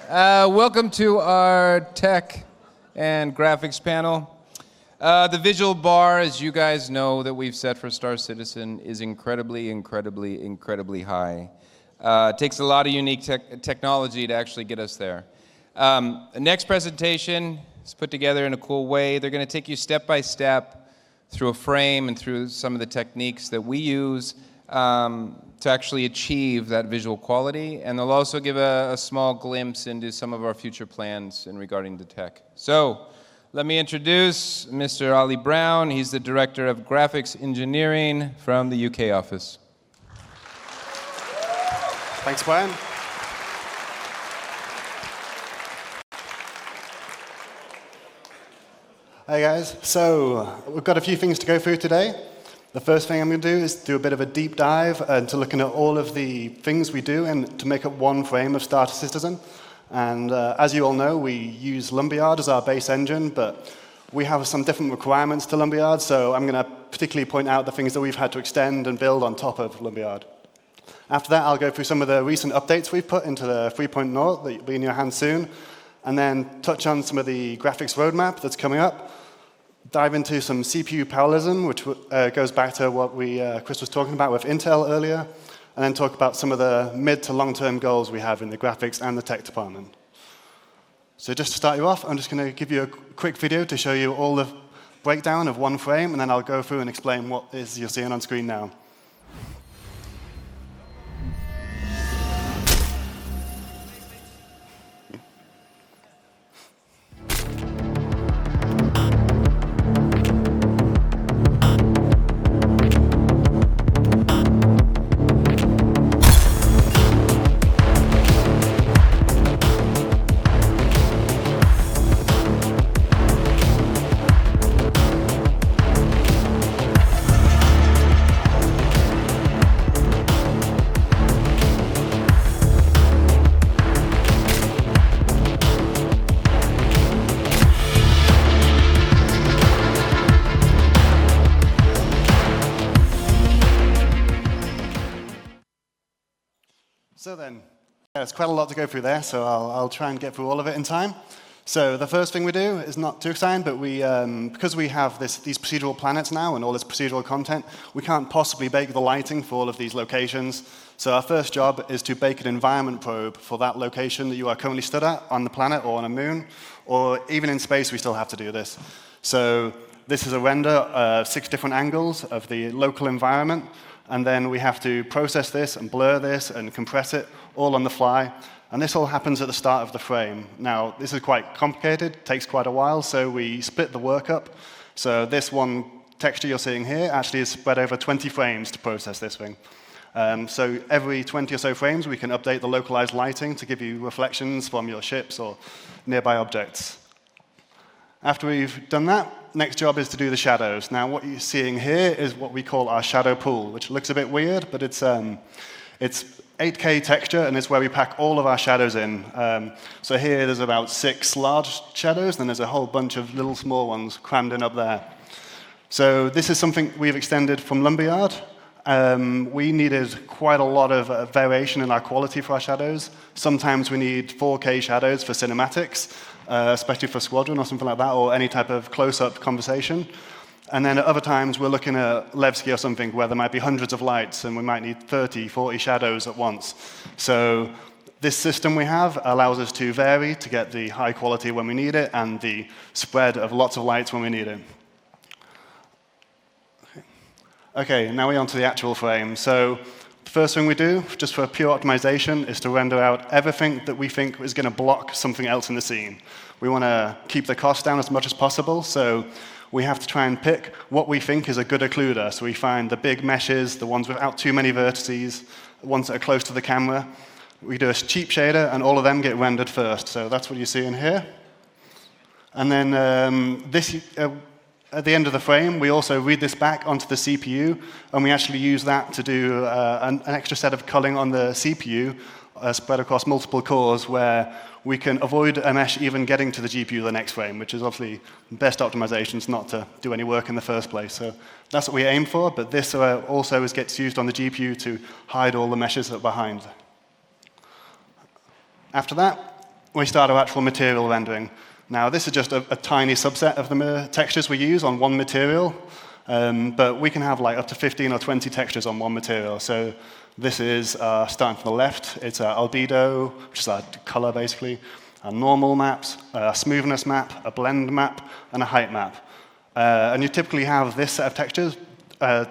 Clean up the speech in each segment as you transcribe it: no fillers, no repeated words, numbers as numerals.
Welcome to our tech and graphics panel. The visual bar, as you guys know, that we've set for Star Citizen is incredibly high. It takes a lot of unique technology to actually get us there. The next presentation is put together in a cool way. They're going to take you step by step through a frame and through some of the techniques that we use to actually achieve that visual quality, and they'll also give a small glimpse into some of our future plans in regarding the tech. So, let me introduce Mr. Ollie Brown. He's the Director of Graphics Engineering from the UK office. Thanks, Brian. Hey guys, so we've got a few things to go through today. The first thing I'm going to do is do a bit of a deep dive into looking at all of the things we do and to make up one frame of Star Citizen. And as you all know, we use Lumberyard as our base engine, but we have some different requirements to Lumberyard, so I'm going to particularly point out the things that we've had to extend and build on top of Lumberyard. After that, I'll go through some of the recent updates we've put into the 3.0 that will be in your hands soon, and then touch on some of the graphics roadmap that's coming up, dive into some CPU parallelism, which goes back to what Chris was talking about with Intel earlier, and then talk about some of the mid to long-term goals we have in the graphics and the tech department. So just to start you off, I'm just going to give you a quick video to show you all the breakdown of one frame, and then I'll go through and explain what you're seeing on screen now. So then, there's quite a lot to go through there, so I'll try and get through all of it in time. So the first thing we do is not too exciting, but because we have these procedural planets now and all this procedural content, we can't possibly bake the lighting for all of these locations. So our first job is to bake an environment probe for that location that you are currently stood at on the planet or on a moon, or even in space we still have to do this. So this is a render, 6 different angles of the local environment, and then we have to process this and blur this and compress it all on the fly. And this all happens at the start of the frame. Now, this is quite complicated, takes quite a while, so we split the work up. So this one texture you're seeing here actually is spread over 20 frames to process this thing. So every 20 or so frames, we can update the localized lighting to give you reflections from your ships or nearby objects. After we've done that, next job is to do the shadows. Now, what you're seeing here is what we call our shadow pool, which looks a bit weird, but it's 8K texture, and it's where we pack all of our shadows in. So here, there's about 6 large shadows, and then there's a whole bunch of little small ones crammed in up there. So this is something we've extended from Lumberyard. We needed quite a lot of variation in our quality for our shadows. Sometimes we need 4K shadows for cinematics, especially for Squadron or something like that, or any type of close-up conversation. And then at other times, we're looking at Levski or something where there might be hundreds of lights, and we might need 30, 40 shadows at once. So this system we have allows us to vary to get the high quality when we need it, and the spread of lots of lights when we need it. Okay, now we're on to the actual frame. So the first thing we do, just for pure optimization, is to render out everything that we think is going to block something else in the scene. We want to keep the cost down as much as possible, so we have to try and pick what we think is a good occluder. So we find the big meshes, the ones without too many vertices, the ones that are close to the camera. We do a cheap shader, and all of them get rendered first. So that's what you see in here. And then at the end of the frame, we also read this back onto the CPU, and we actually use that to do an extra set of culling on the CPU spread across multiple cores, where we can avoid a mesh even getting to the GPU the next frame, which is obviously best optimizations not to do any work in the first place. So that's what we aim for, but this also gets used on the GPU to hide all the meshes that are behind. After that, we start our actual material rendering. Now, this is just a tiny subset of the textures we use on one material, but we can have like up to 15 or 20 textures on one material. So this is, starting from the left, it's our albedo, which is our color, basically, a normal maps, a smoothness map, a blend map, and a height map. And you typically have this set of textures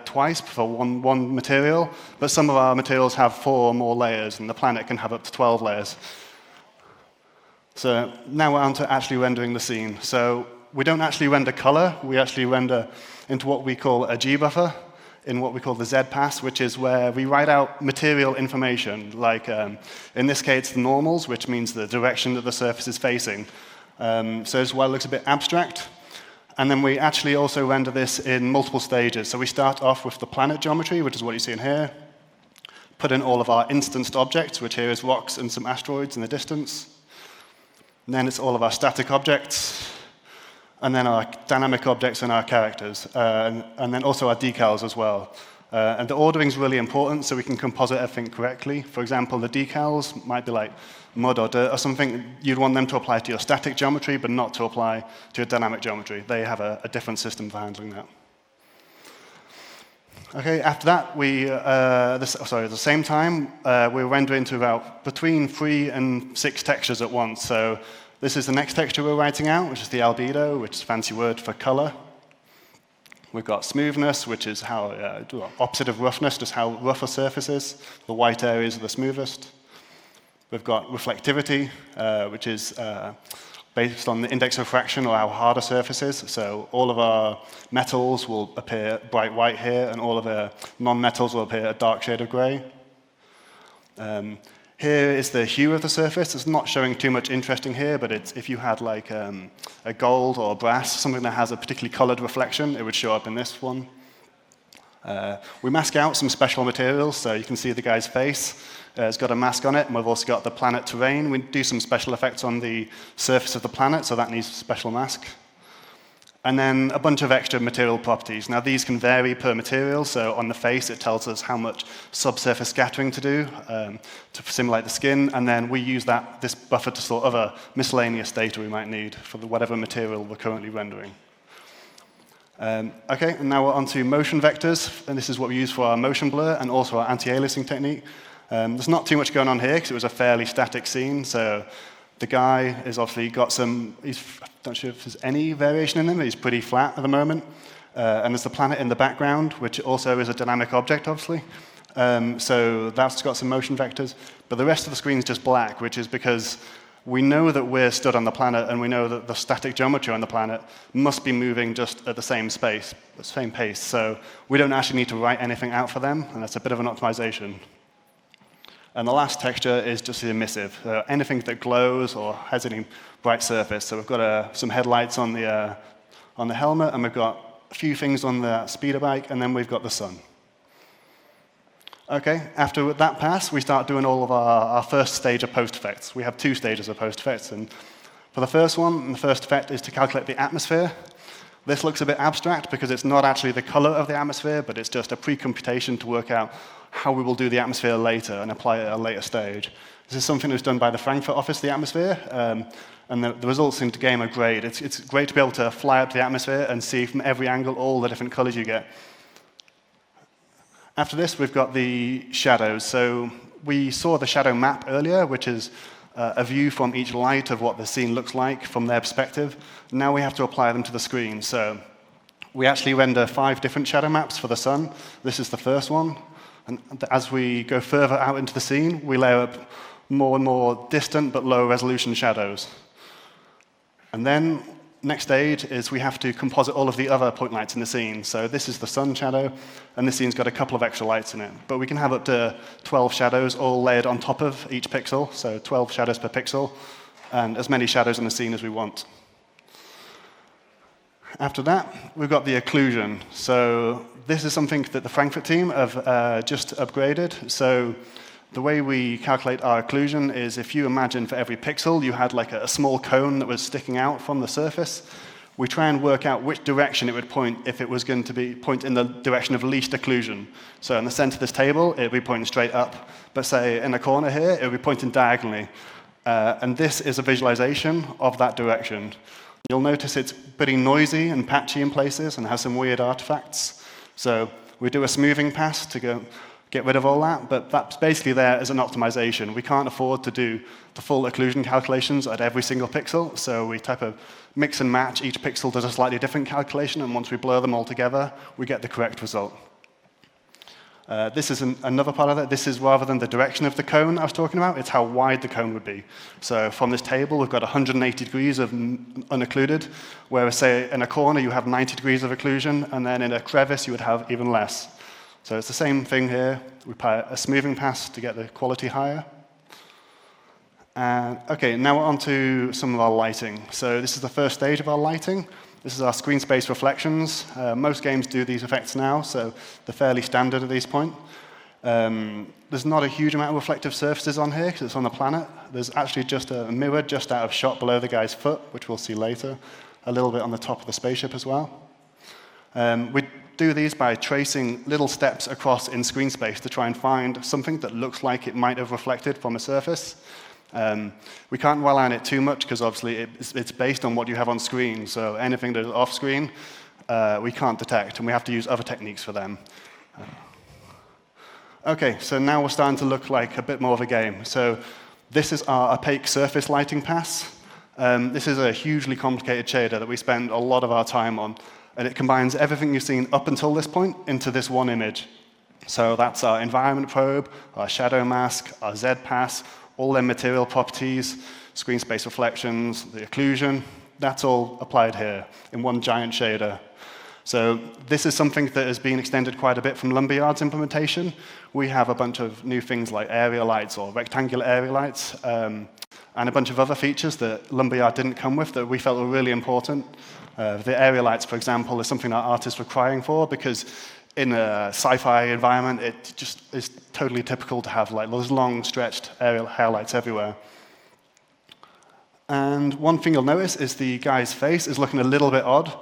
twice for one material, but some of our materials have 4 or more layers, and the planet can have up to 12 layers. So now we're on to actually rendering the scene. So we don't actually render color, we actually render into what we call a G buffer, in what we call the Z pass, which is where we write out material information, like in this case, the normals, which means the direction that the surface is facing. So as well, it looks a bit abstract. And then we actually also render this in multiple stages. So we start off with the planet geometry, which is what you see in here. Put in all of our instanced objects, which here is rocks and some asteroids in the distance. And then it's all of our static objects. And then our dynamic objects and our characters. And then also our decals as well. And the ordering is really important, so we can composite everything correctly. For example, the decals might be like mud or dirt or something. You'd want them to apply to your static geometry, but not to apply to your dynamic geometry. They have a different system for handling that. Okay, after that, at the same time, we're rendering to about between 3 and 6 textures at once. So this is the next texture we're writing out, which is the albedo, which is a fancy word for color. We've got smoothness, which is how opposite of roughness, just how rough a surface is. The white areas are the smoothest. We've got reflectivity, which is based on the index of refraction or how hard a surface is. So all of our metals will appear bright white here, and all of our non-metals will appear a dark shade of gray. Here is the hue of the surface. It's not showing too much interesting here, but if you had like a gold or a brass, something that has a particularly colored reflection, it would show up in this one. We mask out some special materials, so you can see the guy's face. It's got a mask on it, and we've also got the planet terrain. We do some special effects on the surface of the planet, so that needs a special mask. And then a bunch of extra material properties. Now, these can vary per material, so on the face, it tells us how much subsurface scattering to do to simulate the skin, and then we use this buffer to store other miscellaneous data we might need for whatever material we're currently rendering. Okay, and now we're on to motion vectors, and this is what we use for our motion blur and also our anti-aliasing technique. There's not too much going on here because it was a fairly static scene, so the guy has obviously got I'm not sure if there's any variation in him, he's pretty flat at the moment. And there's the planet in the background, which also is a dynamic object, obviously. So that's got some motion vectors. But the rest of the screen is just black, which is because we know that we're stood on the planet, and we know that the static geometry on the planet must be moving just at the same pace. So we don't actually need to write anything out for them, and that's a bit of an optimization. And the last texture is just the emissive, anything that glows or has any bright surface. So we've got some headlights on the helmet, and we've got a few things on the speeder bike, and then we've got the sun. Okay, after that pass, we start doing all of our first stage of post effects. We have 2 stages of post effects, and for the first one, the first effect is to calculate the atmosphere. This looks a bit abstract because it's not actually the color of the atmosphere, but it's just a pre-computation to work out how we will do the atmosphere later and apply it at a later stage. This is something that was done by the Frankfurt office, the atmosphere, and the results seem to game are great. It's great to be able to fly up the atmosphere and see from every angle all the different colors you get. After this, we've got the shadows. So we saw the shadow map earlier, which is a view from each light of what the scene looks like from their perspective. Now we have to apply them to the screen. So we actually render 5 different shadow maps for the sun. This is the first one. And as we go further out into the scene, we layer up more and more distant but low resolution shadows. And then next stage is we have to composite all of the other point lights in the scene. So this is the sun shadow, and this scene's got a couple of extra lights in it. But we can have up to 12 shadows all layered on top of each pixel, so 12 shadows per pixel, and as many shadows in the scene as we want. After that, we've got the occlusion. So this is something that the Frankfurt team have just upgraded. So the way we calculate our occlusion is if you imagine for every pixel you had like a small cone that was sticking out from the surface, we try and work out which direction it would point if it was going to point in the direction of least occlusion. So in the center of this table, it would be pointing straight up. But say in the corner here, it would be pointing diagonally. And this is a visualization of that direction. You'll notice it's pretty noisy and patchy in places and has some weird artifacts. So we do a smoothing pass to get rid of all that, but that's basically there as an optimization. We can't afford to do the full occlusion calculations at every single pixel, so we type of mix and match. Each pixel does a slightly different calculation, and once we blur them all together, we get the correct result. This is another part of it. This is rather than the direction of the cone I was talking about, it's how wide the cone would be. So from this table, we've got 180 degrees of unoccluded, whereas, say, in a corner, you have 90 degrees of occlusion, and then in a crevice, you would have even less. So it's the same thing here. We apply a smoothing pass to get the quality higher. OK, now we're on to some of our lighting. So this is the first stage of our lighting. This is our screen space reflections. Most games do these effects now, so they're fairly standard at this point. There's not a huge amount of reflective surfaces on here because it's on the planet. There's actually just a mirror just out of shot below the guy's foot, which we'll see later, a little bit on the top of the spaceship as well. We do these by tracing little steps across in screen space to try and find something that looks like it might have reflected from a surface. We can't rely on it too much because obviously it's based on what you have on screen. So anything that is off screen, we can't detect, and we have to use other techniques for them. OK, so now we're starting to look like a bit more of a game. So this is our opaque surface lighting pass. This is a hugely complicated shader that we spend a lot of our time on, and it combines everything you've seen up until this point into this one image. So that's our environment probe, our shadow mask, our Z pass, all their material properties, screen space reflections, the occlusion, that's all applied here in one giant shader. So this is something that has been extended quite a bit from Lumberyard's implementation. We have a bunch of new things like area lights or rectangular area lights, and a bunch of other features that Lumberyard didn't come with that we felt were really important. The area lights, for example, is something our artists were crying for because in a sci-fi environment, it just is totally typical to have like those long stretched aerial highlights everywhere. And one thing you'll notice is the guy's face is looking a little bit odd.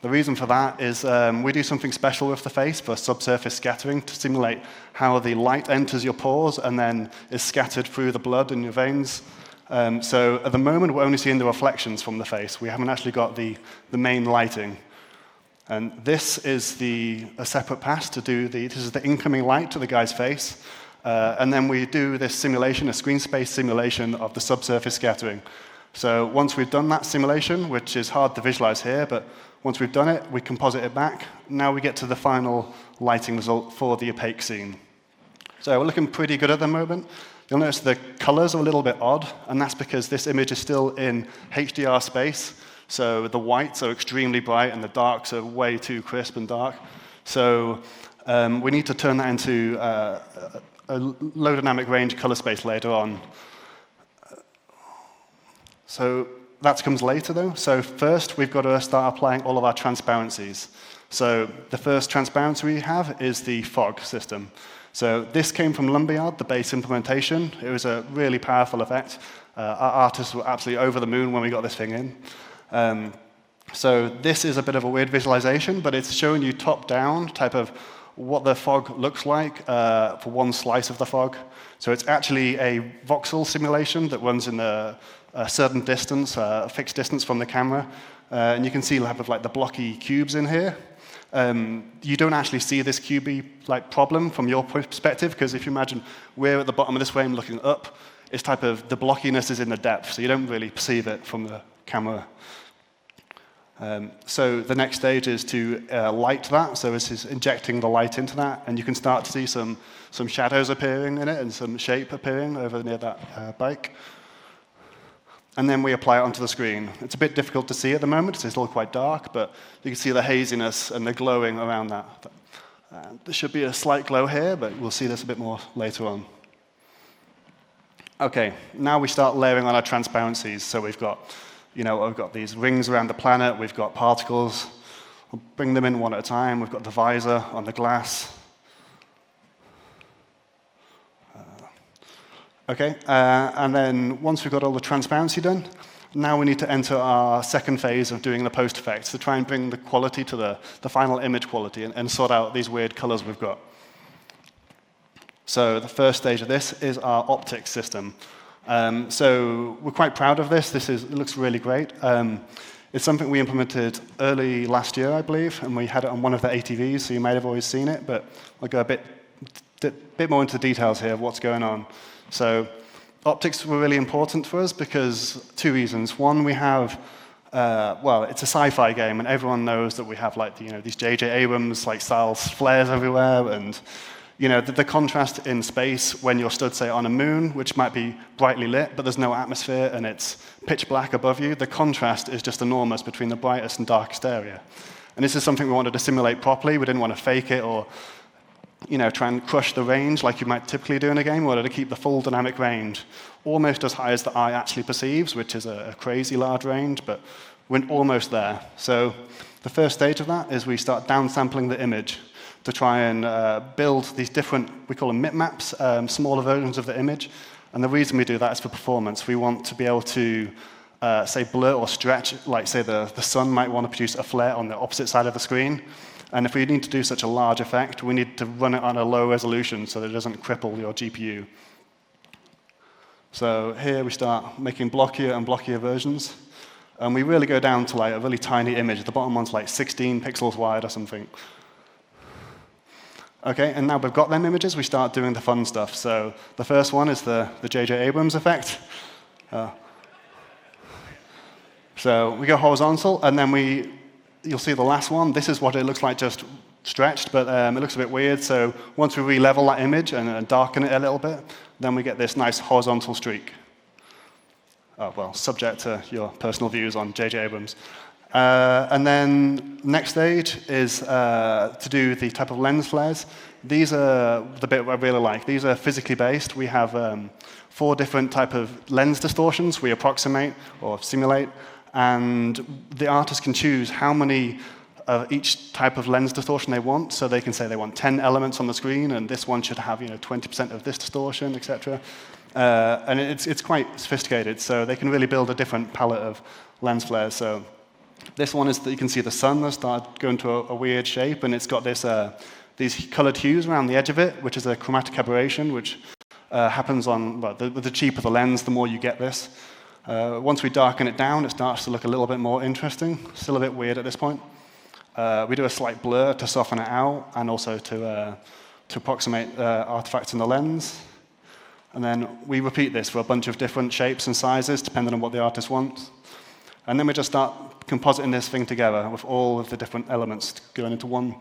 The reason for that is we do something special with the face for subsurface scattering to simulate how the light enters your pores and then is scattered through the blood in your veins. So at the moment, we're only seeing the reflections from the face. We haven't actually got the main lighting. And this is a separate pass to do this is the incoming light to the guy's face. And then we do this simulation, a screen space simulation of the subsurface scattering. So once we've done that simulation, which is hard to visualize here, but once we've done it, we composite it back. Now we get to the final lighting result for the opaque scene. So we're looking pretty good at the moment. You'll notice the colors are a little bit odd, and that's because this image is still in HDR space. So the whites are extremely bright, and the darks are way too crisp and dark. So we need to turn that into a low dynamic range color space later on. So that comes later, though. So first, we've got to start applying all of our transparencies. So the first transparency we have is the fog system. So this came from Lumberyard, the base implementation. It was a really powerful effect. Our artists were absolutely over the moon when we got this thing in. So this is a bit of a weird visualization, but it's showing you top-down type of what the fog looks like for one slice of the fog. So it's actually a voxel simulation that runs in a certain distance, a fixed distance from the camera. And you can see like the blocky cubes in here. You don't actually see this cubey like problem from your perspective, because if you imagine we're at the bottom of this frame looking up, it's type of the blockiness is in the depth, so you don't really perceive it from the camera. So the next stage is to light that. So this is injecting the light into that, and you can start to see some shadows appearing in it and some shape appearing over near that bike. And then we apply it onto the screen. It's a bit difficult to see at the moment. It's still quite dark, but you can see the haziness and the glowing around that. There should be a slight glow here, but we'll see this a bit more later on. OK, now we start layering on our transparencies. So we've got these rings around the planet. We've got particles. We'll bring them in one at a time. We've got the visor on the glass. OK, and then once we've got all the transparency done, now we need to enter our second phase of doing the post effects to try and bring the quality to the final image quality and sort out these weird colors we've got. So the first stage of this is our optics system. So we're quite proud of this. It looks really great. It's something we implemented early last year, I believe, and we had it on one of the ATVs, so you might have always seen it, but I'll go a bit more into the details here of what's going on. So optics were really important for us because two reasons. One, we have, well, it's a sci-fi game, and everyone knows that we have like these J.J. Abrams like style flares everywhere, and the contrast in space when you're stood, say, on a moon, which might be brightly lit, but there's no atmosphere and it's pitch black above you, the contrast is just enormous between the brightest and darkest area. And this is something we wanted to simulate properly. We didn't want to fake it or try and crush the range like you might typically do in a game. We wanted to keep the full dynamic range almost as high as the eye actually perceives, which is a crazy large range, but we're almost there. So the first stage of that is we start downsampling the image to try and build these different, we call them mip-maps, smaller versions of the image. And the reason we do that is for performance. We want to be able to, say, blur or stretch, like, say, the sun might want to produce a flare on the opposite side of the screen. And if we need to do such a large effect, we need to run it on a low resolution so that it doesn't cripple your GPU. So here we start making blockier and blockier versions. And we really go down to like a really tiny image. The bottom one's like 16 pixels wide or something. Okay, and now we've got them images, we start doing the fun stuff. So the first one is the J.J. Abrams effect. So we go horizontal, and then you'll see the last one. This is what it looks like just stretched, but it looks a bit weird. So once we re-level that image and darken it a little bit, then we get this nice horizontal streak. Oh, well, subject to your personal views on J.J. Abrams. And then next stage is to do the type of lens flares. These are the bit I really like. These are physically based. We have 4 different type of lens distortions we approximate or simulate, and the artist can choose how many of each type of lens distortion they want. So they can say they want 10 elements on the screen, and this one should have 20% of this distortion, etc. And it's quite sophisticated, so they can really build a different palette of lens flares. So this one is that you can see the sun has started going to a weird shape, and it's got these colored hues around the edge of it, which is a chromatic aberration, which happens on, well, the cheaper the lens, the more you get this. Once we darken it down, it starts to look a little bit more interesting. Still a bit weird at this point. We do a slight blur to soften it out, and also to approximate artifacts in the lens. And then we repeat this for a bunch of different shapes and sizes, depending on what the artist wants. And then we just start compositing this thing together with all of the different elements going into one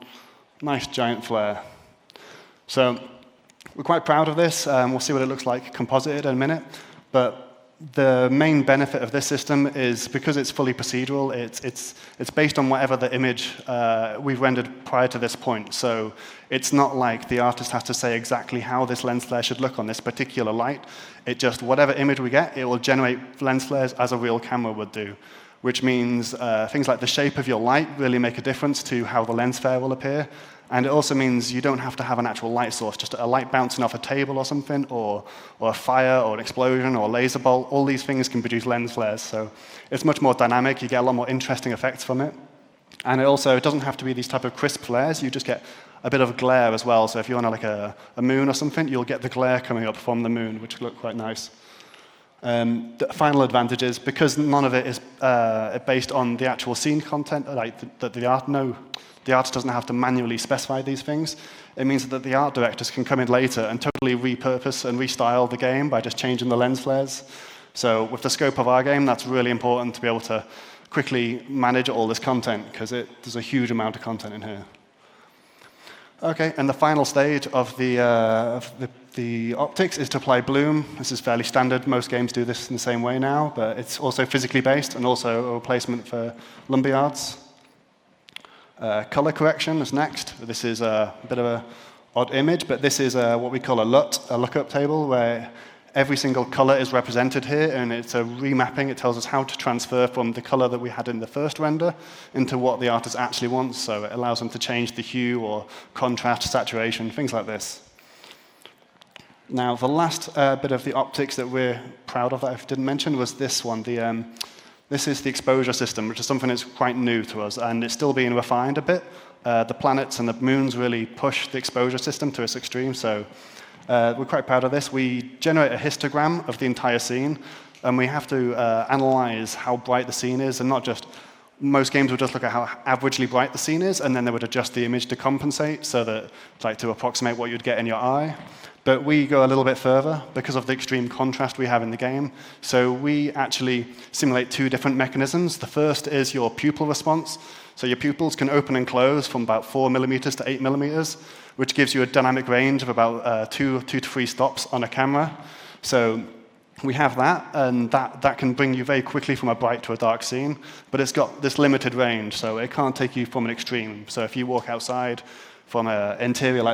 nice giant flare. So we're quite proud of this. We'll see what it looks like composited in a minute. But the main benefit of this system is because it's fully procedural, it's based on whatever the image we've rendered prior to this point. So it's not like the artist has to say exactly how this lens flare should look on this particular light. It just, whatever image we get, it will generate lens flares as a real camera would do, which means things like the shape of your light really make a difference to how the lens flare will appear. And it also means you don't have to have an actual light source, just a light bouncing off a table or something, or a fire, or an explosion, or a laser bolt. All these things can produce lens flares. So it's much more dynamic. You get a lot more interesting effects from it. And it doesn't have to be these type of crisp flares. You just get a bit of glare as well. So if you're on like a moon or something, you'll get the glare coming up from the moon, which will look quite nice. The final advantage is, because none of it is based on the actual scene content, like the artist doesn't have to manually specify these things. It means that the art directors can come in later and totally repurpose and restyle the game by just changing the lens flares. So with the scope of our game, that's really important to be able to quickly manage all this content, because there's a huge amount of content in here. Okay, and the final stage of the optics is to apply bloom. This is fairly standard. Most games do this in the same way now, but it's also physically based and also a replacement for lumberyards. Color correction is next. This is a bit of an odd image, but this is what we call a LUT, a lookup table, where every single color is represented here, and it's a remapping. It tells us how to transfer from the color that we had in the first render into what the artist actually wants. So it allows them to change the hue or contrast, saturation, things like this. Now, the last bit of the optics that we're proud of that I didn't mention was this one. This is the exposure system, which is something that's quite new to us, and it's still being refined a bit. The planets and the moons really push the exposure system to its extreme, so We're quite proud of this. We generate a histogram of the entire scene, and we have to analyze how bright the scene is, and not just, most games would just look at how averagely bright the scene is, and then they would adjust the image to compensate, so that, like, to approximate what you'd get in your eye. But we go a little bit further because of the extreme contrast we have in the game. So we actually simulate two different mechanisms. The first is your pupil response. So your pupils can open and close from about 4 millimeters to 8 millimeters, which gives you a dynamic range of about 2 to 3 stops on a camera. So we have that, and that can bring you very quickly from a bright to a dark scene, but it's got this limited range, so it can't take you from an extreme. So if you walk outside from an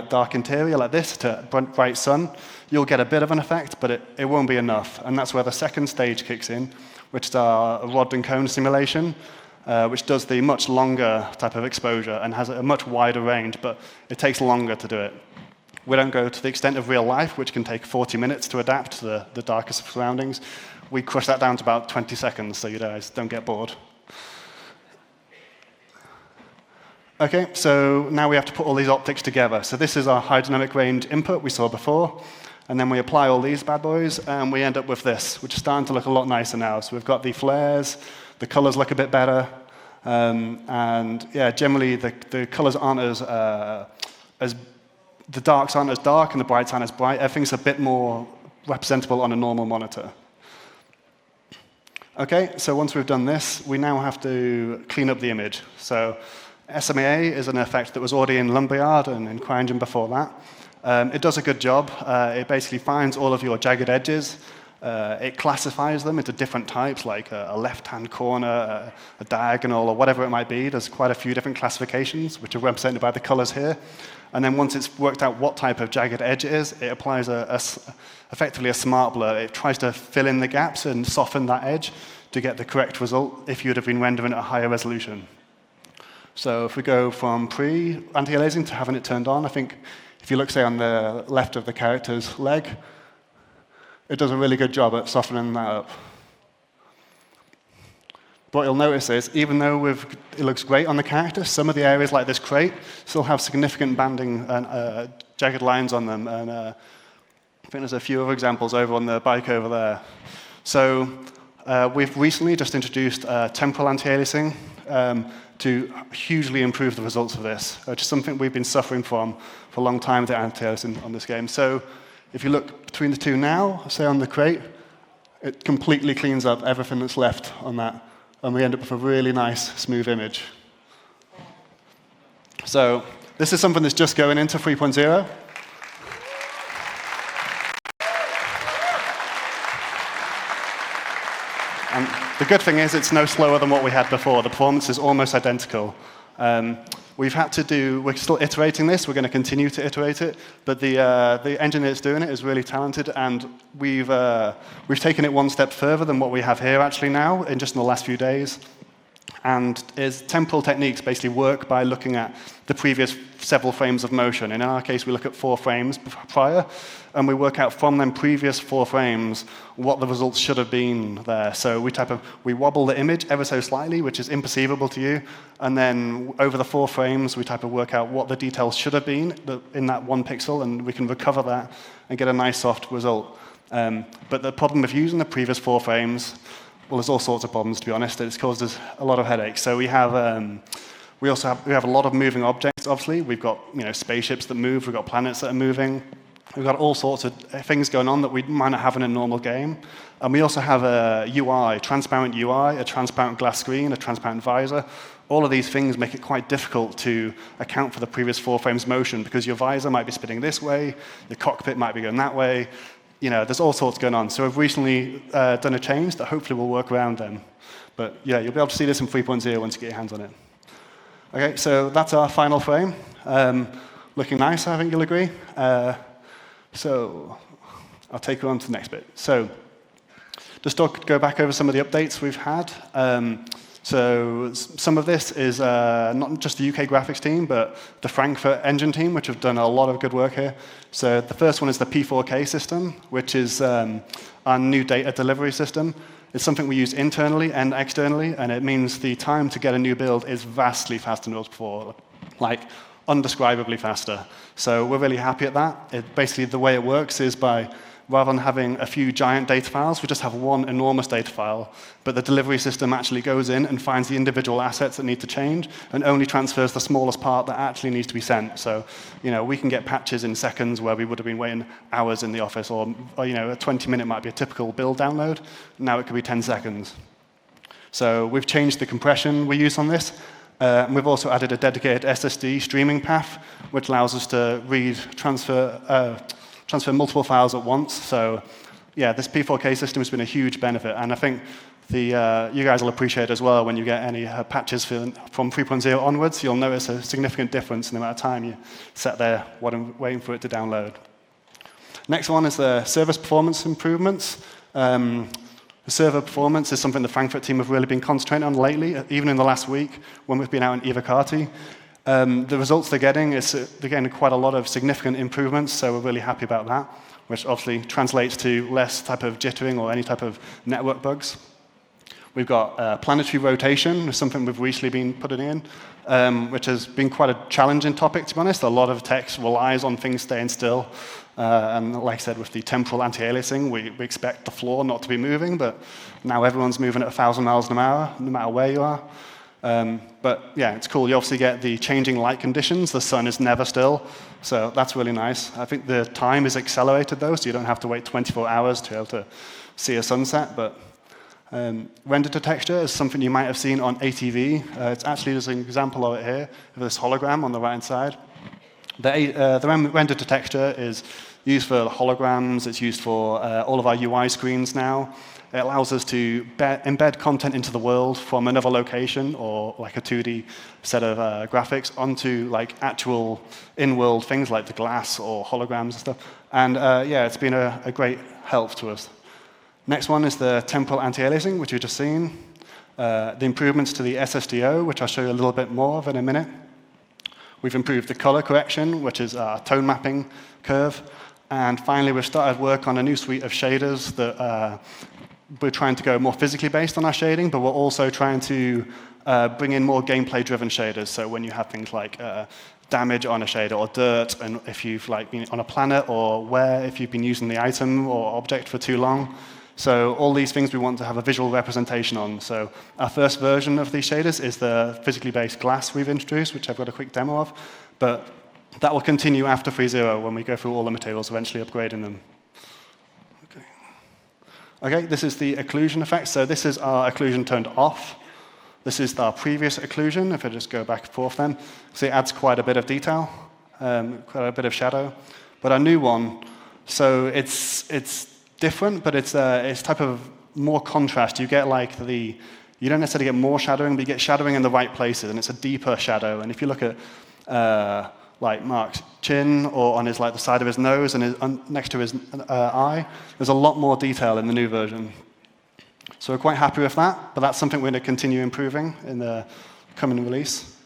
dark interior like this to bright sun, you'll get a bit of an effect, but it won't be enough. And that's where the second stage kicks in, which is our rod and cone simulation, which does the much longer type of exposure and has a much wider range, but it takes longer to do it. We don't go to the extent of real life, which can take 40 minutes to adapt to the darkest surroundings. We crush that down to about 20 seconds, so you guys don't get bored. OK, so now we have to put all these optics together. So this is our high dynamic range input we saw before. And then we apply all these bad boys, and we end up with this, which is starting to look a lot nicer now. So we've got the flares, the colors look a bit better. And yeah, generally the colors aren't as the darks aren't as dark and the brights aren't as bright. Everything's a bit more representable on a normal monitor. OK, so once we've done this, we now have to clean up the image. So SMAA is an effect that was already in Lumberyard and in CryEngine before that. It does a good job. It basically finds all of your jagged edges. It classifies them into different types, like a left-hand corner, a diagonal, or whatever it might be. There's quite a few different classifications, which are represented by the colors here. And then once it's worked out what type of jagged edge it is, it applies effectively a smart blur. It tries to fill in the gaps and soften that edge to get the correct result if you'd have been rendering at a higher resolution. So if we go from pre-anti-aliasing to having it turned on, I think if you look, say, on the left of the character's leg, it does a really good job at softening that up. What you'll notice is, even though it looks great on the character, some of the areas like this crate still have significant banding and jagged lines on them. And I think there's a few other examples over on the bike over there. So we've recently just introduced temporal anti-aliasing to hugely improve the results of this, which is something we've been suffering from for a long time with the anti-aliasing on this game. So if you look between the two now, say on the crate, it completely cleans up everything that's left on that. And we end up with a really nice, smooth image. So this is something that's just going into 3.0. And the good thing is it's no slower than what we had before. The performance is almost identical. We're still iterating this. We're going to continue to iterate it. But the engineer that's doing it is really talented, and we've taken it one step further than what we have here actually now, in just in the last few days. And temporal techniques basically work by looking at the previous several frames of motion. In our case, we look at 4 frames prior, and we work out from them previous 4 frames what the results should have been there. So we wobble the image ever so slightly, which is imperceivable to you, and then over the 4 frames, we work out what the details should have been in that 1 pixel, and we can recover that and get a nice soft result. But the problem with using the previous 4 frames, well, there's all sorts of problems, to be honest. It's caused us a lot of headaches. So we have a lot of moving objects, obviously. We've got spaceships that move. We've got planets that are moving. We've got all sorts of things going on that we might not have in a normal game. And we also have a UI, transparent UI, a transparent glass screen, a transparent visor. All of these things make it quite difficult to account for the previous 4 frames motion, because your visor might be spinning this way, the cockpit might be going that way. There's all sorts going on. So we've recently done a change that hopefully will work around them. But yeah, you'll be able to see this in 3.0 once you get your hands on it. OK, so that's our final frame. Looking nice, I think you'll agree. So I'll take you on to the next bit. So just to go back over some of the updates we've had. So some of this is not just the UK graphics team, but the Frankfurt engine team, which have done a lot of good work here. So the first one is the P4K system, which is our new data delivery system. It's something we use internally and externally, and it means the time to get a new build is vastly faster than it was before. Like undescribably faster. So we're really happy at that. Basically, the way it works is by, rather than having a few giant data files, we just have one enormous data file. But the delivery system actually goes in and finds the individual assets that need to change and only transfers the smallest part that actually needs to be sent. So, we can get patches in seconds where we would have been waiting hours in the office, or a 20-minute might be a typical build download. Now it could be 10 seconds. So we've changed the compression we use on this. And we've also added a dedicated SSD streaming path, which allows us to transfer multiple files at once. So yeah, this P4K system has been a huge benefit. And I think you guys will appreciate as well when you get any patches from 3.0 onwards, you'll notice a significant difference in the amount of time you sat there waiting for it to download. Next one is the service performance improvements. The server performance is something the Frankfurt team have really been concentrating on lately, even in the last week when we've been out in Ivakati. The results they're getting quite a lot of significant improvements, so we're really happy about that, which obviously translates to less type of jittering or any type of network bugs. We've got planetary rotation, something we've recently been putting in, which has been quite a challenging topic, to be honest. A lot of tech relies on things staying still. And like I said, with the temporal anti-aliasing, we expect the floor not to be moving, but now everyone's moving at 1,000 miles an hour, no matter where you are. But yeah, it's cool. You obviously get the changing light conditions. The sun is never still, so that's really nice. I think the time is accelerated, though, so you don't have to wait 24 hours to be able to see a sunset. But render to texture is something you might have seen on ATV. It's actually, there's an example of it here, of this hologram on the right-hand side. The render to texture is used for holograms. It's used for all of our UI screens now. It allows us to embed content into the world from another location or like a 2D set of graphics onto like actual in-world things like the glass or holograms and stuff. And yeah, it's been a great help to us. Next one is the temporal anti-aliasing, which you've just seen. The improvements to the SSDO, which I'll show you a little bit more of in a minute. We've improved the color correction, which is our tone mapping curve. And finally, we've started work on a new suite of shaders that we're trying to go more physically based on our shading, but we're also trying to bring in more gameplay-driven shaders. So when you have things like damage on a shader or dirt, and if you've been on a planet, or wear if you've been using the item or object for too long. So all these things we want to have a visual representation on. So our first version of these shaders is the physically based glass we've introduced, which I've got a quick demo of. But that will continue after 3.0 when we go through all the materials, eventually upgrading them. Okay, this is the occlusion effect. So this is our occlusion turned off. This is our previous occlusion. If I just go back and forth then. So it adds quite a bit of detail, quite a bit of shadow. But our new one, so it's different, but it's type of more contrast. You get you don't necessarily get more shadowing, but you get shadowing in the right places, and it's a deeper shadow. And if you look at like Mark's chin, or on his the side of his nose and next to his eye, there's a lot more detail in the new version. So we're quite happy with that, but that's something we're going to continue improving in the coming release.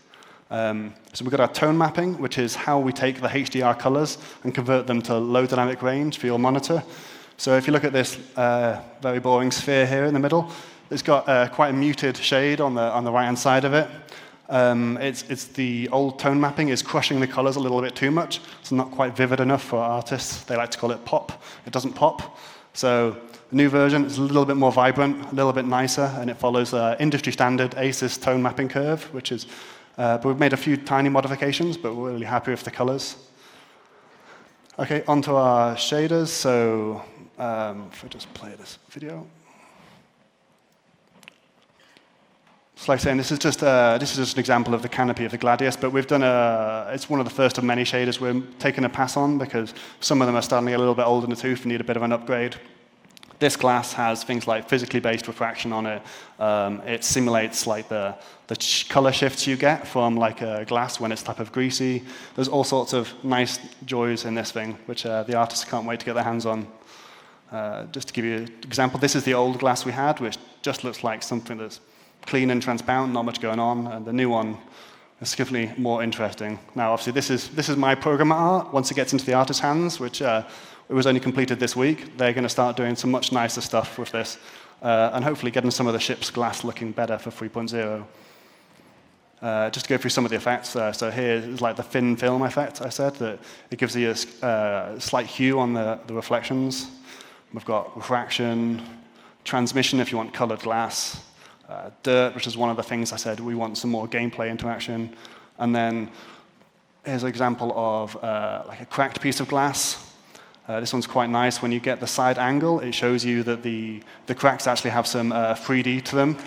So we've got our tone mapping, which is how we take the HDR colors and convert them to low dynamic range for your monitor. So if you look at this very boring sphere here in the middle, it's got quite a muted shade on the right-hand side of it. It's the old tone mapping is crushing the colors a little bit too much. It's not quite vivid enough for artists. They like to call it pop. It doesn't pop. So the new version is a little bit more vibrant, a little bit nicer, and it follows the industry standard ASUS tone mapping curve, which is, but we've made a few tiny modifications, but we're really happy with the colors. Okay, onto our shaders. So if I just play this video. So like saying, this is just an example of the canopy of the Gladius, but we've done it's one of the first of many shaders we're taking a pass on because some of them are starting to get a little bit old in the tooth and need a bit of an upgrade. This glass has things like physically based refraction on it. It simulates the color shifts you get from a glass when it's type of greasy. There's all sorts of nice joys in this thing, which the artists can't wait to get their hands on. Just to give you an example, this is the old glass we had, which just looks like something that's clean and transparent, not much going on, and the new one is significantly more interesting. Now, obviously, this is my programmer art. Once it gets into the artist's hands, which it was only completed this week, they're going to start doing some much nicer stuff with this, and hopefully getting some of the ship's glass looking better for 3.0. Just to go through some of the effects. So here is like the thin film effect I said, that it gives you a slight hue on the reflections. We've got refraction, transmission if you want colored glass, dirt, which is one of the things I said we want some more gameplay interaction. And then here's an example of like a cracked piece of glass. This one's quite nice. When you get the side angle, it shows you that the cracks actually have some 3D to them.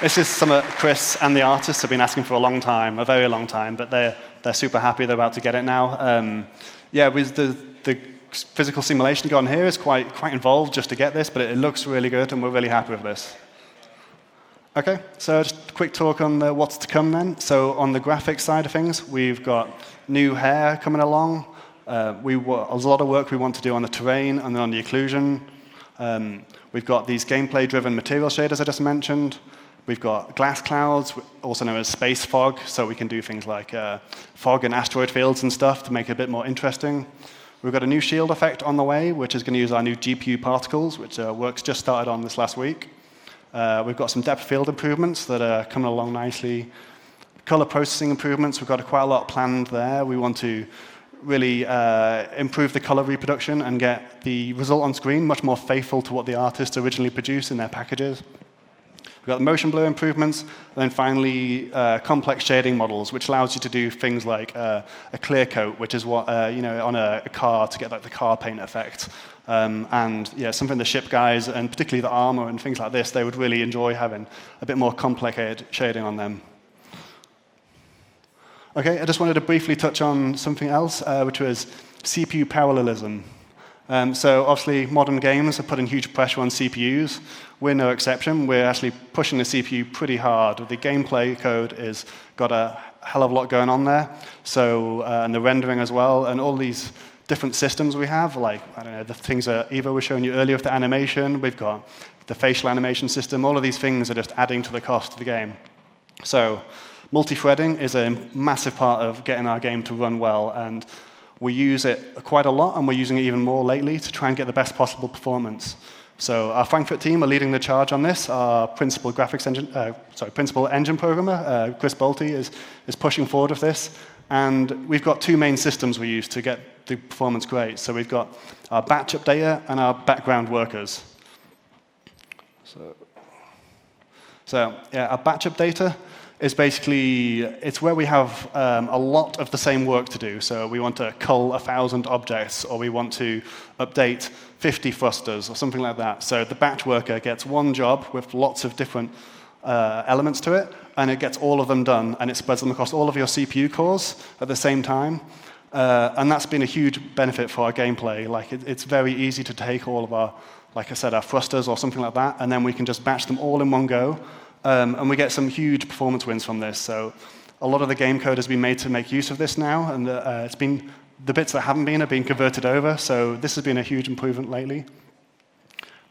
This is something Chris and the artists have been asking for a long time, a very long time, but they're super happy they're about to get it now. Yeah, with the physical simulation going here is quite involved just to get this, but it looks really good, and we're really happy with this. Okay, so just a quick talk on what's to come then. So on the graphics side of things, we've got new hair coming along. There's a lot of work we want to do on the terrain and then on the occlusion. We've got these gameplay-driven material shaders I just mentioned. We've got glass clouds, also known as space fog, so we can do things like fog and asteroid fields and stuff to make it a bit more interesting. We've got a new shield effect on the way, which is going to use our new GPU particles, which work's just started on this last week. We've got some depth of field improvements that are coming along nicely. Color processing improvements, we've got quite a lot planned there. We want to really improve the color reproduction and get the result on screen much more faithful to what the artists originally produced in their packages. We've got the motion blur improvements, and then finally complex shading models, which allows you to do things like a clear coat, which is what on a car to get like the car paint effect. And yeah, something the ship guys, and particularly the armor and things like this, they would really enjoy having a bit more complicated shading on them. Okay, I just wanted to briefly touch on something else, which was CPU parallelism. So obviously, modern games are putting huge pressure on CPUs. We're no exception. We're actually pushing the CPU pretty hard. The gameplay code is got a hell of a lot going on there. So and the rendering as well, and all these different systems we have, like I don't know, the things that Eva was showing you earlier with the animation. We've got the facial animation system. All of these things are just adding to the cost of the game. So multi-threading is a massive part of getting our game to run well, and we use it quite a lot, and we're using it even more lately to try and get the best possible performance. So our Frankfurt team are leading the charge on this. Our principal engine programmer, Chris Bolte, is pushing forward with this. And we've got two main systems we use to get the performance great. So we've got our batch updater and our background workers. So yeah, our batch updater is basically, it's where we have a lot of the same work to do. So we want to cull 1,000 objects, or we want to update 50 thrusters, or something like that. So the batch worker gets one job with lots of different elements to it, and it gets all of them done, and it spreads them across all of your CPU cores at the same time. And that's been a huge benefit for our gameplay. Like it's very easy to take all of our, like I said, our thrusters or something like that, and then we can just batch them all in one go. And we get some huge performance wins from this. So a lot of the game code has been made to make use of this now, and it's been the bits that haven't been are being converted over. So this has been a huge improvement lately.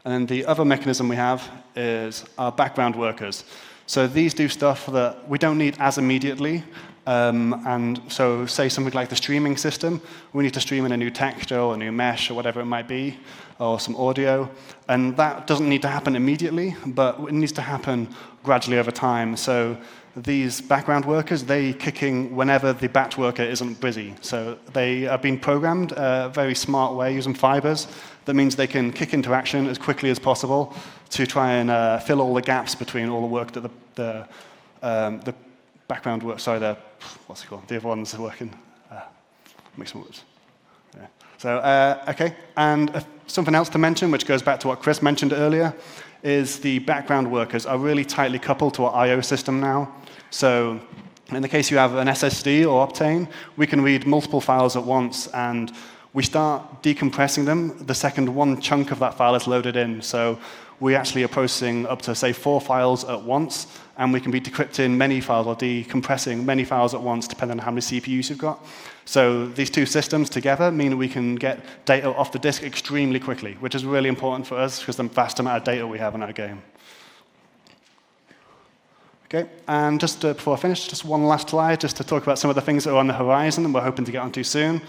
And then the other mechanism we have is our background workers. So these do stuff that we don't need as immediately. And so say something like the streaming system, we need to stream in a new texture or a new mesh or whatever it might be, or some audio. And that doesn't need to happen immediately, but it needs to happen gradually over time. So these background workers, they kick in whenever the batch worker isn't busy. So they have been programmed a very smart way using fibers. That means they can kick into action as quickly as possible to try and fill all the gaps between all the work that the background work, sorry, what's it called? The other ones are working. Make some words. Yeah. So, okay, and something else to mention, which goes back to what Chris mentioned earlier, is the background workers are really tightly coupled to our I/O system now. So, in the case you have an SSD or Optane, we can read multiple files at once, and we start decompressing them the second one chunk of that file is loaded in. So we actually are processing up to, say, 4 files at once, and we can be decrypting many files or decompressing many files at once, depending on how many CPUs you've got. So these two systems together mean we can get data off the disk extremely quickly, which is really important for us because of the vast amount of data we have in our game. Okay, and just before I finish, just one last slide, just to talk about some of the things that are on the horizon and we're hoping to get onto soon.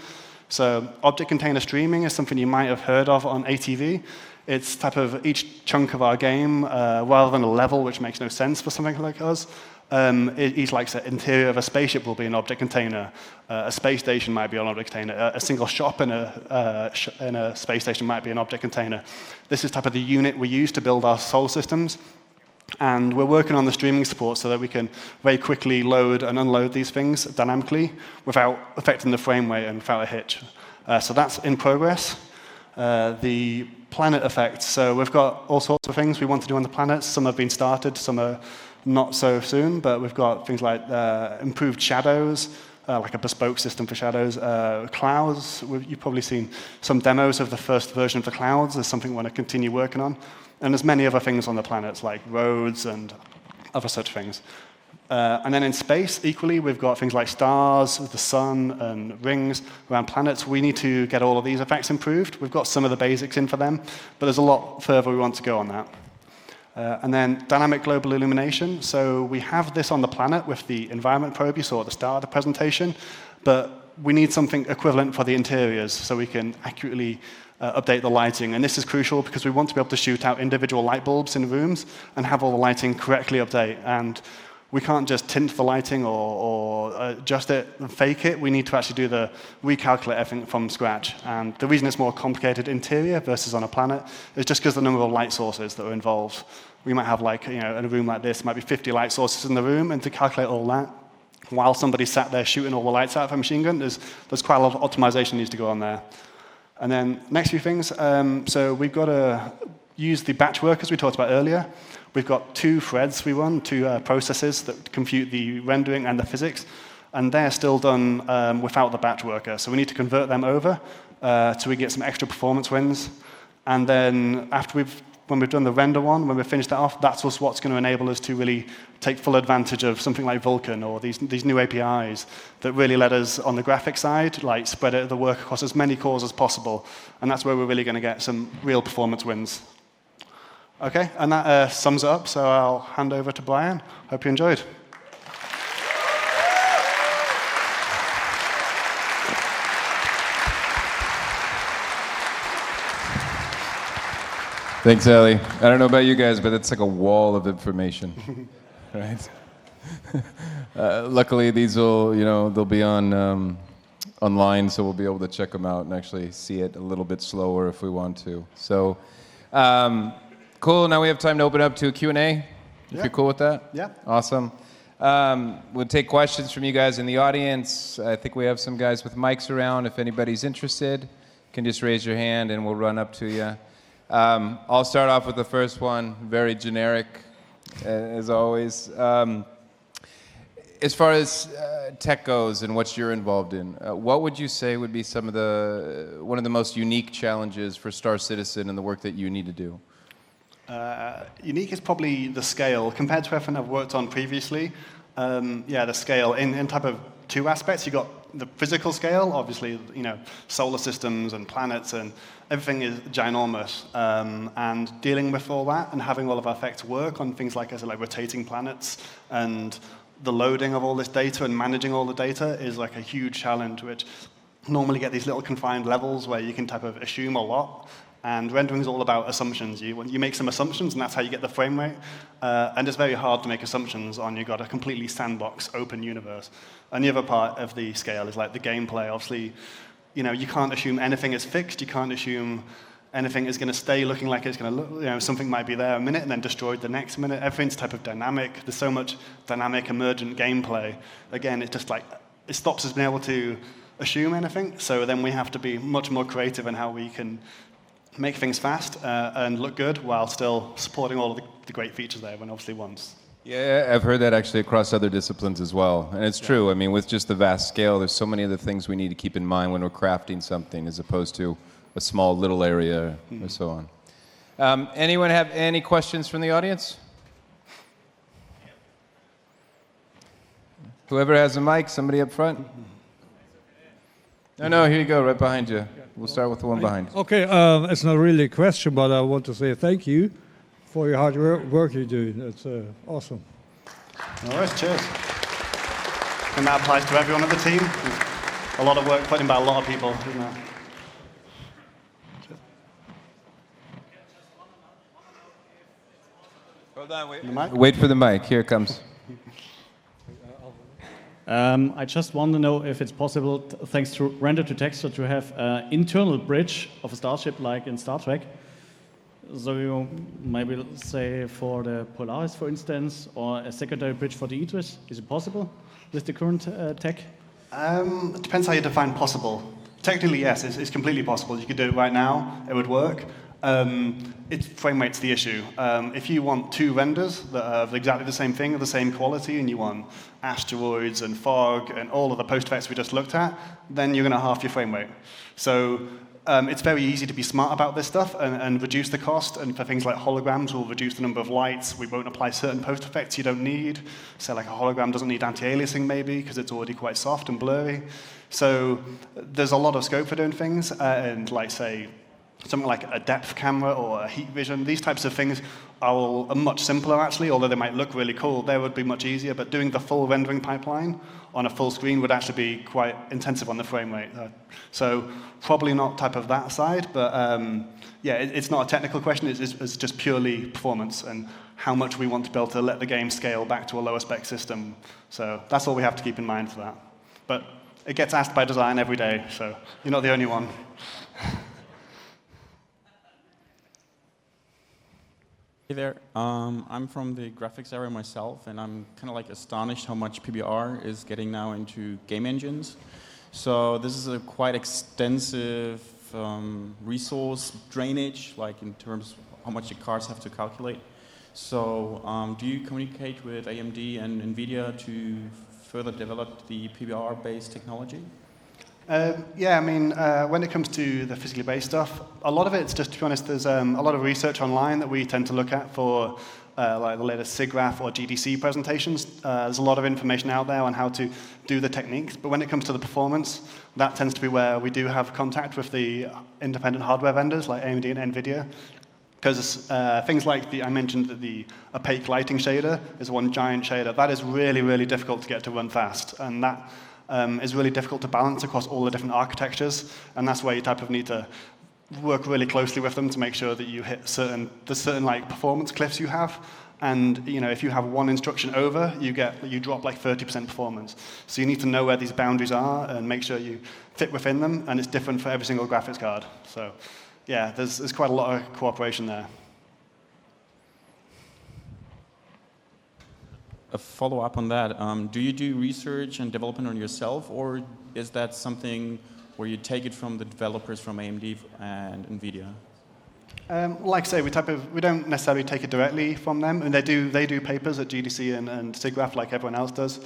So object container streaming is something you might have heard of on ATV. It's type of each chunk of our game, rather than a level, which makes no sense for something like us. Each like the interior of a spaceship will be an object container. A space station might be an object container. A single shop in a space station might be an object container. This is type of the unit we use to build our solar systems. And we're working on the streaming support so that we can very quickly load and unload these things dynamically without affecting the frame rate and without a hitch. So that's in progress. The planet effects. So we've got all sorts of things we want to do on the planets. Some have been started, some are not so soon, but we've got things like improved shadows, like a bespoke system for shadows. Clouds, you've probably seen some demos of the first version of the clouds. There's something we want to continue working on. And there's many other things on the planets, like roads and other such things. And then in space, equally, we've got things like stars, the sun, and rings around planets. We need to get all of these effects improved. We've got some of the basics in for them, but there's a lot further we want to go on that. And then dynamic global illumination. So we have this on the planet with the environment probe you saw at the start of the presentation, but we need something equivalent for the interiors so we can accurately update the lighting. And this is crucial because we want to be able to shoot out individual light bulbs in rooms and have all the lighting correctly update. And we can't just tint the lighting or adjust it and fake it. We need to actually recalculate everything from scratch. And the reason it's more complicated interior versus on a planet is just because of the number of light sources that are involved. We might have in a room like this, might be 50 light sources in the room, and to calculate all that, while somebody sat there shooting all the lights out of a machine gun, there's quite a lot of optimization needs to go on there. And then next few things, so we've got to use the batch workers we talked about earlier. We've got 2 threads we run, 2 processes that compute the rendering and the physics, and they're still done without the batch worker. So we need to convert them over so we get some extra performance wins. And then when we've done the render one, when we've finished that off, that's what's going to enable us to really take full advantage of something like Vulkan or these new APIs that really let us, on the graphic side, spread out the work across as many cores as possible. And that's where we're really going to get some real performance wins. Okay, and that sums it up, so I'll hand over to Brian. Hope you enjoyed. Thanks, Ali. I don't know about you guys, but it's like a wall of information, right? Luckily, these will, they'll be on online, so we'll be able to check them out and actually see it a little bit slower if we want to. So, cool. Now we have time to open up to a Q&A. If you're cool with that? Yeah. Awesome. We'll take questions from you guys in the audience. I think we have some guys with mics around. If anybody's interested, you can just raise your hand and we'll run up to you. I'll start off with the first one, very generic, as always. As far as tech goes and what you're involved in, what would you say would be one of the most unique challenges for Star Citizen and the work that you need to do? Unique is probably the scale. Compared to everything I've worked on previously, the scale in type of 2 aspects. You've got the physical scale, obviously, solar systems and planets and everything is ginormous. And dealing with all that and having all of our effects work on things like rotating planets and the loading of all this data and managing all the data is like a huge challenge, which normally get these little confined levels where you can type of assume a lot. And rendering is all about assumptions. You make some assumptions, and that's how you get the frame rate. And it's very hard to make assumptions on you've got a completely sandbox, open universe. And the other part of the scale is like the gameplay. Obviously, you can't assume anything is fixed. You can't assume anything is going to stay looking like it's going to look. Something might be there a minute and then destroyed the next minute. Everything's type of dynamic. There's so much dynamic, emergent gameplay. Again, it stops us being able to assume anything. So then we have to be much more creative in how we can make things fast and look good while still supporting all of the great features there when obviously once. Yeah, I've heard that actually across other disciplines as well. And it's true. I mean, with just the vast scale, there's so many other things we need to keep in mind when we're crafting something as opposed to a small little area or so on. Anyone have any questions from the audience? Whoever has a mic, somebody up front. No, here you go, right behind you. We'll start with the one behind. Okay, it's not really a question, but I want to say thank you for your hard work you do. That's awesome. All right, cheers. And that applies to everyone on the team. a lot of work put in by a lot of people, isn't it? Hold on, wait for the mic. Here it comes. I just want to know if it's possible, thanks to render to texture, to have an internal bridge of a starship like in Star Trek. So you maybe say for the Polaris, for instance, or a secondary bridge for the Idris. Is it possible with the current tech? It depends how you define possible. Technically, yes, it's completely possible. You could do it right now. It would work. Frame rate's the issue. If you want two renders that are of exactly the same thing, of the same quality, and you want asteroids and fog and all of the post effects we just looked at, then you're going to half your frame rate. So it's very easy to be smart about this stuff and reduce the cost. And for things like holograms, we'll reduce the number of lights. We won't apply certain post effects you don't need. So like a hologram doesn't need anti-aliasing maybe because it's already quite soft and blurry. So there's a lot of scope for doing things. And like say, something like a depth camera or a heat vision, these types of things are much simpler actually, although they might look really cool. They would be much easier, but doing the full rendering pipeline on a full screen would actually be quite intensive on the frame rate. So probably not type of that side, but yeah, it's not a technical question, it's just purely performance and how much we want to be able to let the game scale back to a lower spec system. So that's all we have to keep in mind for that. But it gets asked by design every day, so you're not the only one. Hey there, I'm from the graphics area myself, and I'm kind of like astonished how much PBR is getting now into game engines. So this is a quite extensive resource drainage, like in terms of how much the cards have to calculate. So do you communicate with AMD and NVIDIA to further develop the PBR-based technology? Yeah, I mean, when it comes to the physically based stuff, a lot of it's just, to be honest, there's a lot of research online that we tend to look at for like the latest SIGGRAPH or GDC presentations. There's a lot of information out there on how to do the techniques, but when it comes to the performance, that tends to be where we do have contact with the independent hardware vendors like AMD and NVIDIA. Because things like I mentioned that the opaque lighting shader is one giant shader. That is really, really difficult to get to run fast, and that is really difficult to balance across all the different architectures, and that's where you type of need to work really closely with them to make sure that you hit the certain like performance cliffs you have. And you know, if you have one instruction over, you drop like 30% performance. So you need to know where these boundaries are and make sure you fit within them, and it's different for every single graphics card. So yeah, there's quite a lot of cooperation there. A follow-up on that, do you do research and development on yourself, or is that something where you take it from the developers from AMD and NVIDIA? Like I say, we don't necessarily take it directly from them, and they do papers at GDC and SIGGRAPH like everyone else does.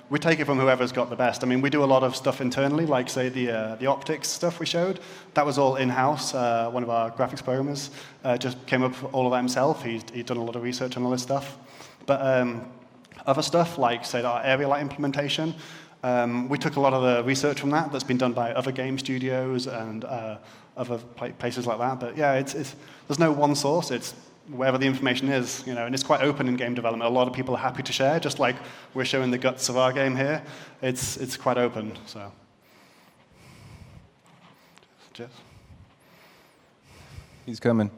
We take it from whoever's got the best. I mean, we do a lot of stuff internally, like say the optics stuff we showed. That was all in-house. One of our graphics programmers just came up with all of that himself. He'd done a lot of research on all this stuff. But other stuff, like say our area light implementation, we took a lot of the research from that's been done by other game studios and other places like that. But yeah, there's no one source. It's wherever the information is, you know, and it's quite open in game development. A lot of people are happy to share, just like we're showing the guts of our game here. It's quite open. So, Jeff, He's coming.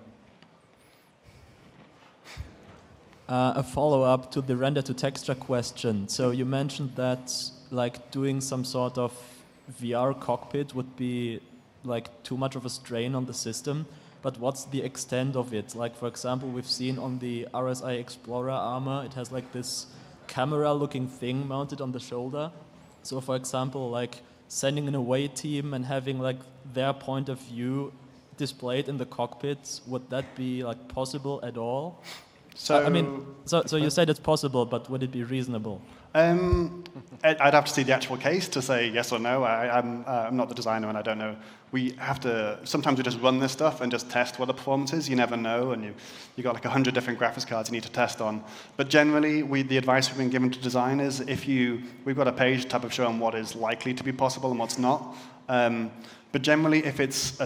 A follow-up to the render-to-texture question. So you mentioned that like doing some sort of VR cockpit would be like too much of a strain on the system, but what's the extent of it? Like, for example, we've seen on the RSI Explorer armor, it has like this camera-looking thing mounted on the shoulder. So for example, like sending an away team and having like their point of view displayed in the cockpit, would that be like possible at all? So, I mean, so you said it's possible, but would it be reasonable? I'd have to see the actual case to say yes or no. I'm not the designer, and I don't know. Sometimes we just run this stuff and just test what the performance is. You never know, and you got like 100 different graphics cards you need to test on. But generally, the advice we've been given to designers, we've got a page type of showing what is likely to be possible and what's not. But generally, if it's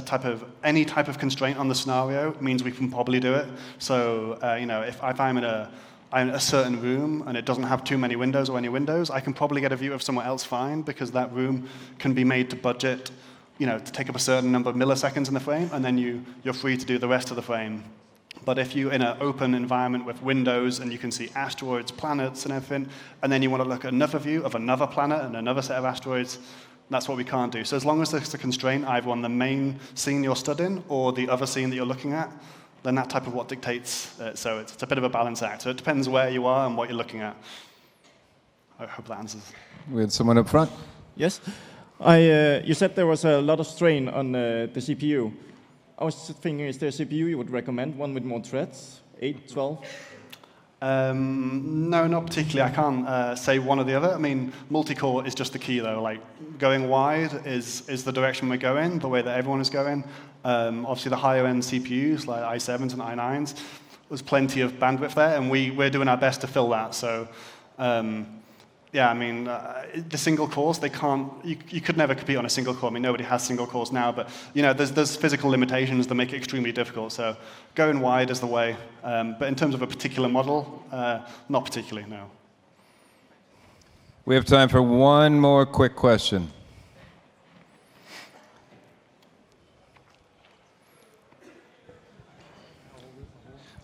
any type of constraint on the scenario, it means we can probably do it. So, you know, if I'm in a I'm in a certain room and it doesn't have too many windows or any windows, I can probably get a view of somewhere else fine because that room can be made to budget, to take up a certain number of milliseconds in the frame, and then you're free to do the rest of the frame. But if you're in an open environment with windows and you can see asteroids, planets, and everything, and then you want to look at another view of another planet and another set of asteroids, that's what we can't do. So as long as there's a constraint either on the main scene you're studying or the other scene that you're looking at, then that type of what dictates it. So it's a bit of a balance act. So it depends where you are and what you're looking at. I hope that answers. We had someone up front. Yes. You said there was a lot of strain on the CPU. I was thinking, is there a CPU you would recommend, one with more threads, 8, 12? No, not particularly. I can't say one or the other. I mean, multi-core is just the key, though. Like, going wide is the direction we're going, the way that everyone is going. Obviously, the higher-end CPUs, like i7s and i9s, there's plenty of bandwidth there, and we're doing our best to fill that. So, yeah, I mean, the single cores, they can't, you could never compete on a single core. I mean, nobody has single cores now, but, there's physical limitations that make it extremely difficult. So going wide is the way. But in terms of a particular model, not particularly, no. We have time for one more quick question.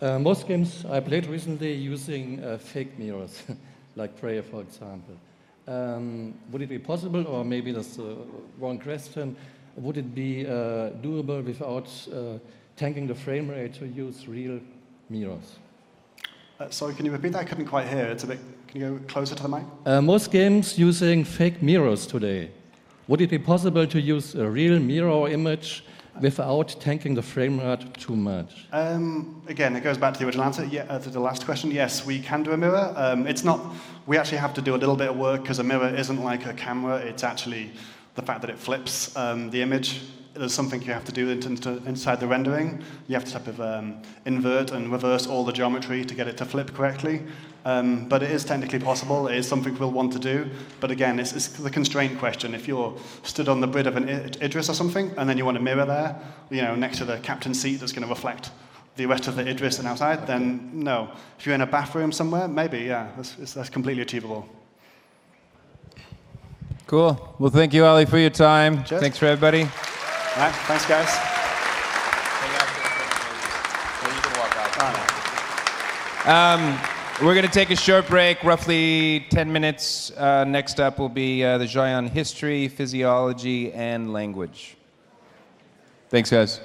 Most games I played recently using fake mirrors, like Prey, for example. Would it be possible, or maybe that's the wrong question, would it be doable without tanking the frame rate to use real mirrors? Sorry, can you repeat that? I couldn't quite hear. It's a bit. Can you go closer to the mic? Most games using fake mirrors today. Would it be possible to use a real mirror image without tanking the frame rate too much? Again, it goes back to the original answer. Yeah, to the last question. Yes, we can do a mirror. It's not. We actually have to do a little bit of work because a mirror isn't like a camera. It's actually the fact that it flips the image. There's something you have to do inside the rendering. You have to type of invert and reverse all the geometry to get it to flip correctly. But it is technically possible. It is something we'll want to do. But again, it's the constraint question. If you're stood on the bridge of an Idris or something, and then you want a mirror there, next to the captain's seat that's going to reflect the rest of the Idris and outside, then no. If you're in a bathroom somewhere, maybe, yeah, that's completely achievable. Cool. Well, thank you, Ali, for your time. Cheers. Thanks for everybody. All right, thanks, guys. We're going to take a short break, roughly 10 minutes. Next up will be the Giant History, Physiology, and Language. Thanks, guys.